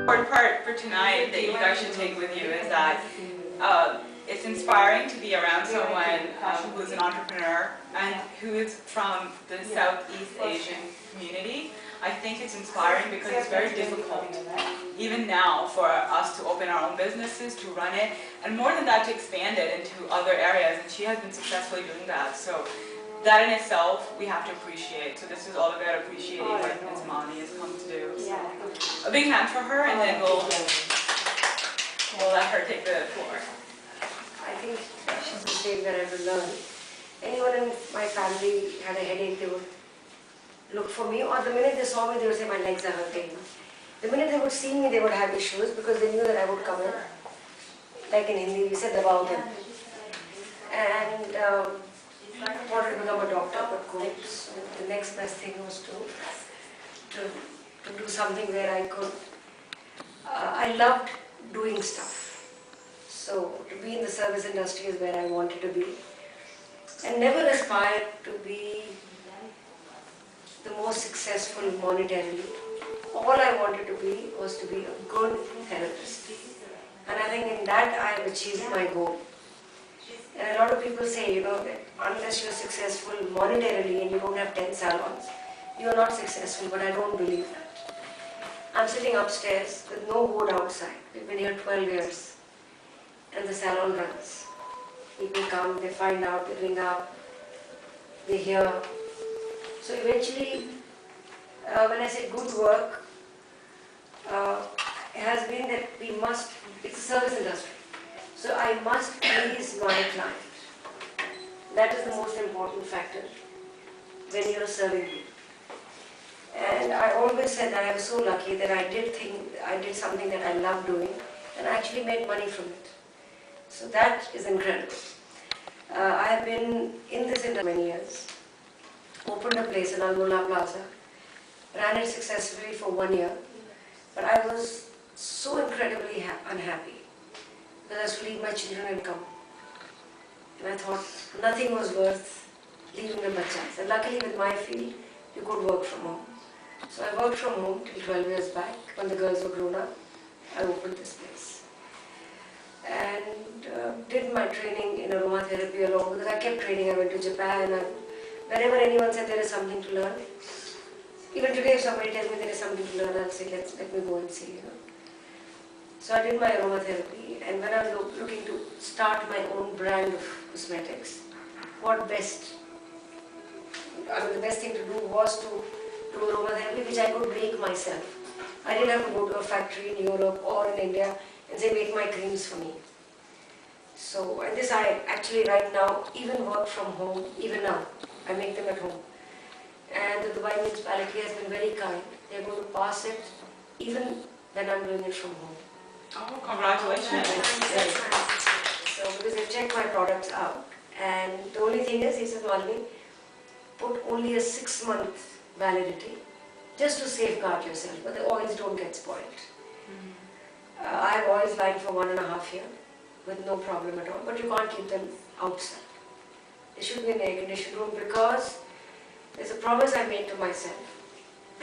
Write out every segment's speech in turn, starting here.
important part for tonight that you guys should take with you is that it's inspiring to be around someone who's an entrepreneur and who is from the Southeast Asian community. I think it's inspiring because it's very difficult, even now, for us to open our own businesses, to run it, and more than that, to expand it into other areas, and she has been successfully doing that. So that in itself, we have to appreciate. So this is all about appreciating what Ms. Malini has come to do. So a big hand for her, and then we'll let her take the floor. I think she's the same that I will learn. Anyone in my family had a headache, they would look for me, or the minute they saw me, they would say my legs are hurting. The minute they would see me, they would have issues because they knew that I would come in. Like in Hindi, we said about them. And I wanted to become a doctor, but couldn't. So the next best thing was to do something where I could. I loved doing stuff. So to be in the service industry is where I wanted to be. And never aspired to be the most successful monetarily. All I wanted to be was to be a good therapist. And I think in that I have achieved my goal. And a lot of people say, that unless you're successful monetarily and you don't have 10 salons, you're not successful, but I don't believe that. I'm sitting upstairs with no board outside. We've been here 12 years. And the salon runs. People come, they find out, they ring up, they hear. So eventually, when I say good work, it has been that it's a service industry. So I must please my client. That is the most important factor when you're serving me. And I always said that I was so lucky that I did something that I love doing and I actually made money from it. So that is incredible. I have been in this industry many years. Opened a place in Almola Plaza, ran it successfully for 1 year, but I was so incredibly unhappy because I was to leave my children and come. And I thought nothing was worth leaving the bachas. And luckily with my field, you could work from home. So I worked from home till 12 years back. When the girls were grown up, I opened this place. And did my training in aromatherapy along, because I kept training. I went to Japan, and wherever anyone said there is something to learn, even today if somebody tells me there is something to learn, I'll say let me go and see. So I did my aromatherapy, and when I was looking to start my own brand of cosmetics, what best? The best thing to do was to do aromatherapy, which I could make myself. I didn't have to go to a factory in Europe or in India and say make my creams for me. So, and this I actually right now even work from home, even now. I make them at home. And the Dubai municipality has been very kind. They're going to pass it even when I'm doing it from home. Oh, congratulations. So, because they've checked my products out. And the only thing is, he says, Malini, put only a 6-month validity just to safeguard yourself, but the oils don't get spoiled. I have oils lying for 1.5 years with no problem at all, but you can't keep them outside. They should be in air conditioned room because there's a promise I made to myself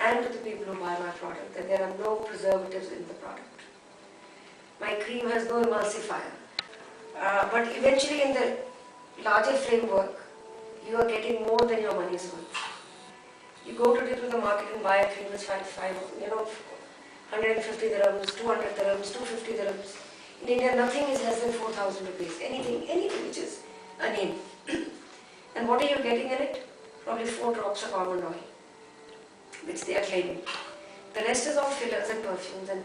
and to the people who buy my product that there are no preservatives in the product. My cream has no emulsifier. But eventually in the larger framework, you are getting more than your money's worth. You go today to the market and buy a cream that's 150 dirhams, 200 dirhams, 250 dirhams. In India, nothing is less than 4,000 rupees. Anything which is a name. And what are you getting in it? Probably 4 drops of almond oil, which they are claiming. The rest is all fillers and perfumes, and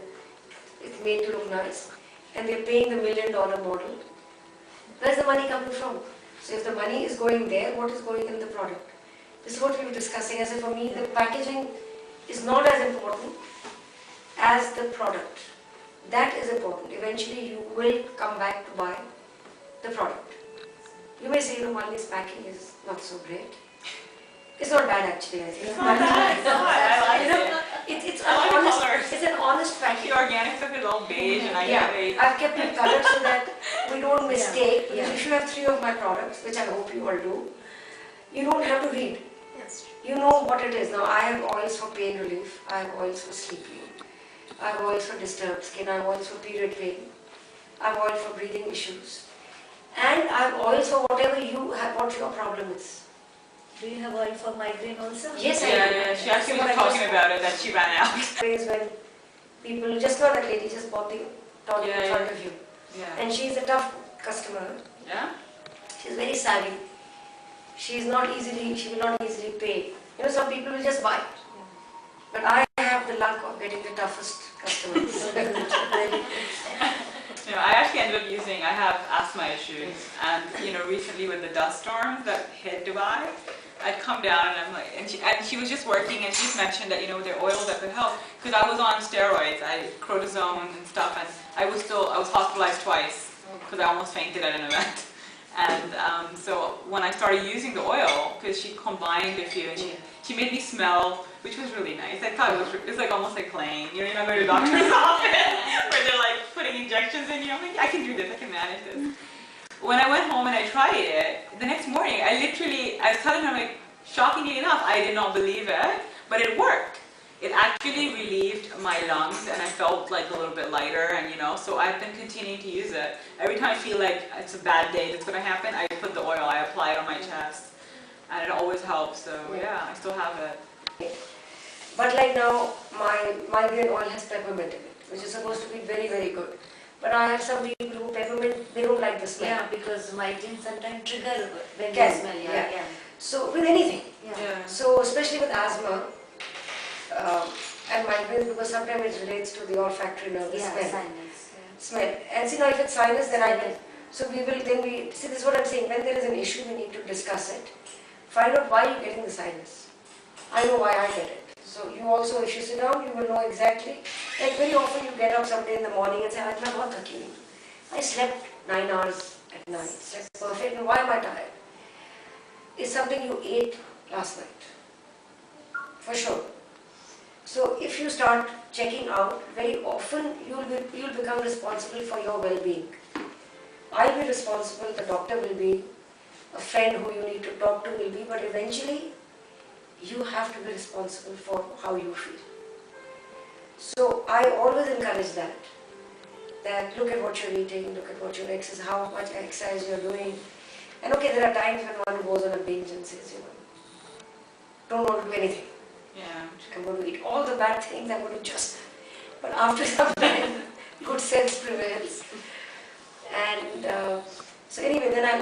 it's made to look nice. And they're paying the $1 million model. Where's the money coming from? So if the money is going there, what is going in the product? This is what we were discussing. I said, for me, the packaging is not as important as the product. That is important. Eventually, you will come back to buy the product. You may say, Malini's packing is not so great. It's not bad actually, I think. It's not bad. It's not. I like it. It's an honest packing. The organic stuff is all beige and I I've kept it colored so that we don't mistake. Because if you have 3 of my products, which I hope you all do, you don't have to read. Yes. You know what it is. Now I have oils for pain relief. I have oils for sleeping. I have oils for disturbed skin, I have oils for period pain, I have oil for breathing issues, and I have oils for whatever you have, what your problem is. Do you have oil for migraine also? Yes, I Yeah, do. yeah, she actually was talking about it, that she ran out. Is when people, just not that lady, just bought the tonic in front of you. Yeah. And she's a tough customer. Yeah? She's very savvy. She will not easily pay. You know, some people will just buy it. But I have the luck of getting the toughest customers. You know, I actually ended up using, I have asthma issues, and you know, recently with the dust storms that hit Dubai, I'd come down and I'm like, and she was just working, and she just mentioned that, you know, there are oils that could help, because I was on steroids, cortisone and stuff, and I was hospitalized twice, because I almost fainted at an event. And so when I started using the oil, because she combined a few, and she made me smell, which was really nice. I thought it's like almost like playing. You know, you're not going to a doctor's office where they're like putting injections in you. I'm like, I can do this, I can manage this. When I went home and I tried it, the next morning, I was telling her, like, shockingly enough, I did not believe it, but it worked. It actually relieved my lungs, and I felt like a little bit lighter, and you know, so I've been continuing to use it. Every time I feel like it's a bad day that's going to happen, I put the oil, I apply it on my chest, and it always helps, so yeah, I still have it. But like now, my migraine oil has peppermint in it, which is supposed to be very, very good. But I have some people who peppermint, they don't like the smell. Yeah, because migraine sometimes trigger when Can, you smell. yeah. So with anything. Yeah. So especially with asthma and migraine, because sometimes it relates to the olfactory nerve, the smell. Sinus. Smell. And see now if it's sinus, then I can. So see, this is what I'm saying, when there is an issue, we need to discuss it. Find out why you're getting the sinus. I know why I get it. So you also, if you sit down, you will know exactly. Like very often you get up someday in the morning and say, I slept 9 hours at night, slept perfect, and why am I tired? It's something you ate last night, for sure. So if you start checking out, very often you'll become responsible for your well-being. I'll be responsible, the doctor will be, a friend who you need to talk to will be, but eventually you have to be responsible for how you feel. So I always encourage that look at what you're eating, look at what your exercise, how much exercise you're doing. And okay, there are times when one goes on a binge and says, you know, don't want to do anything. Yeah. I'm going to eat all the bad things, I'm going to just, but after some time, good sense prevails. And so anyway, then I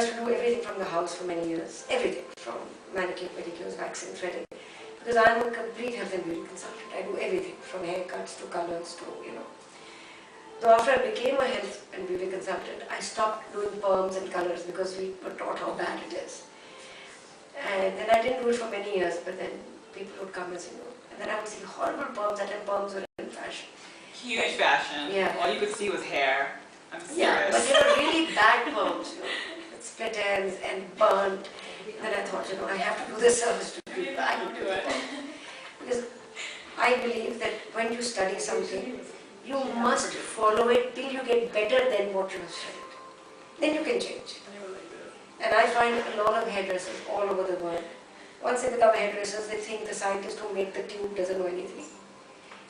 used to do everything from the house for many years. Everything, from manicure, pedicures, waxing, threading. Because I am a complete health and beauty consultant. I do everything, from haircuts to colors to, you know. So after I became a health and beauty consultant, I stopped doing perms and colors because we were taught how bad it is. And then I didn't do it for many years, but then people would come and say, no. And then I would see horrible perms, that time perms were in fashion. Huge fashion. Yeah. All you could see was hair. I'm serious. Yeah, but they were really bad perms, you know, with split ends and burnt. Then I thought, you know, I have to do this service to people. I can do it. Because I believe that when you study something, you must follow it till you get better than what you have studied. Then you can change. And I find a lot of hairdressers all over the world, once they become hairdressers, they think the scientist who made the tube doesn't know anything.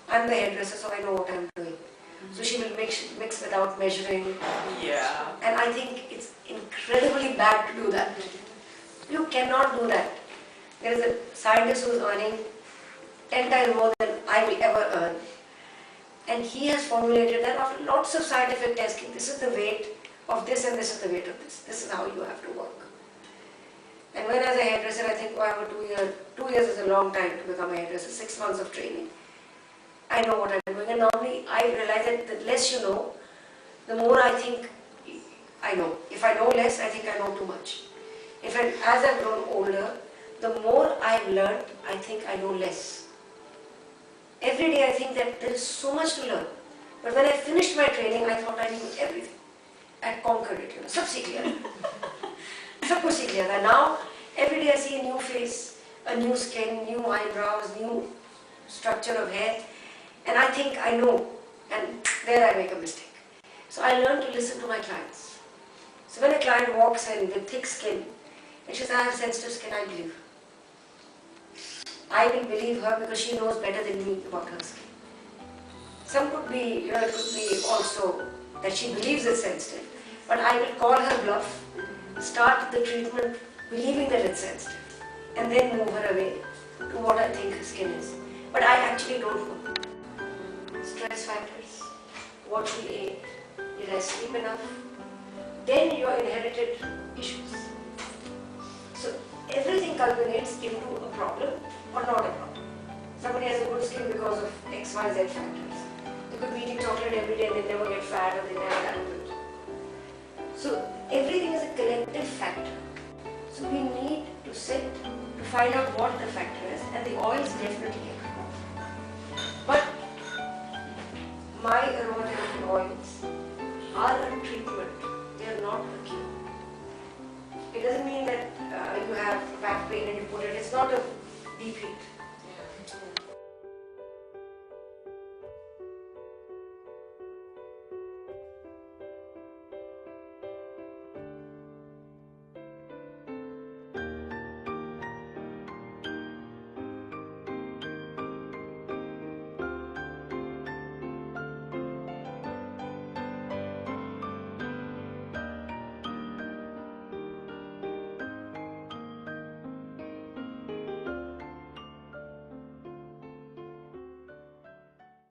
I'm the hairdresser, so I know what I'm doing. So she will mix without measuring. Yeah. And I think it's incredibly bad to do that. You cannot do that. There is a scientist who is earning 10 times more than I will ever earn. And he has formulated that after lots of scientific testing. This is the weight of this and this is the weight of this. This is how you have to work. And when as a hairdresser, I think, oh, I have 2 years is a long time to become a hairdresser, 6 months of training. I know what I'm doing, and normally I realize that the less you know, the more I think I know. If I know less, I think I know too much. As I've grown older, the more I've learned, I think I know less. Every day I think that there is so much to learn. But when I finished my training, I thought I knew everything. I conquered it, you know, sab seekh liya. Sab kuch seekh liya. Now, every day I see a new face, a new skin, new eyebrows, new structure of hair. And I think I know, and there I make a mistake. So I learn to listen to my clients. So when a client walks in with thick skin, and she says, I have sensitive skin, I believe. I will believe her because she knows better than me about her skin. Some could be, it could be also that she believes it's sensitive. But I will call her bluff, start the treatment believing that it's sensitive, and then move her away to what I think her skin is. But I actually don't know. Stress factors, what she ate, did I sleep enough? Then your inherited issues. So everything culminates into a problem or not a problem. Somebody has a good skin because of X, Y, Z factors. They could be eating chocolate every day and they never get fat or they never get it. So everything is a collective factor. So we need to sit to find out what the factor is, and the oils definitely help. But my aromatherapy oils are a treatment, they are not a cure. It doesn't mean that you have back pain and you put it, it's not a deep heat.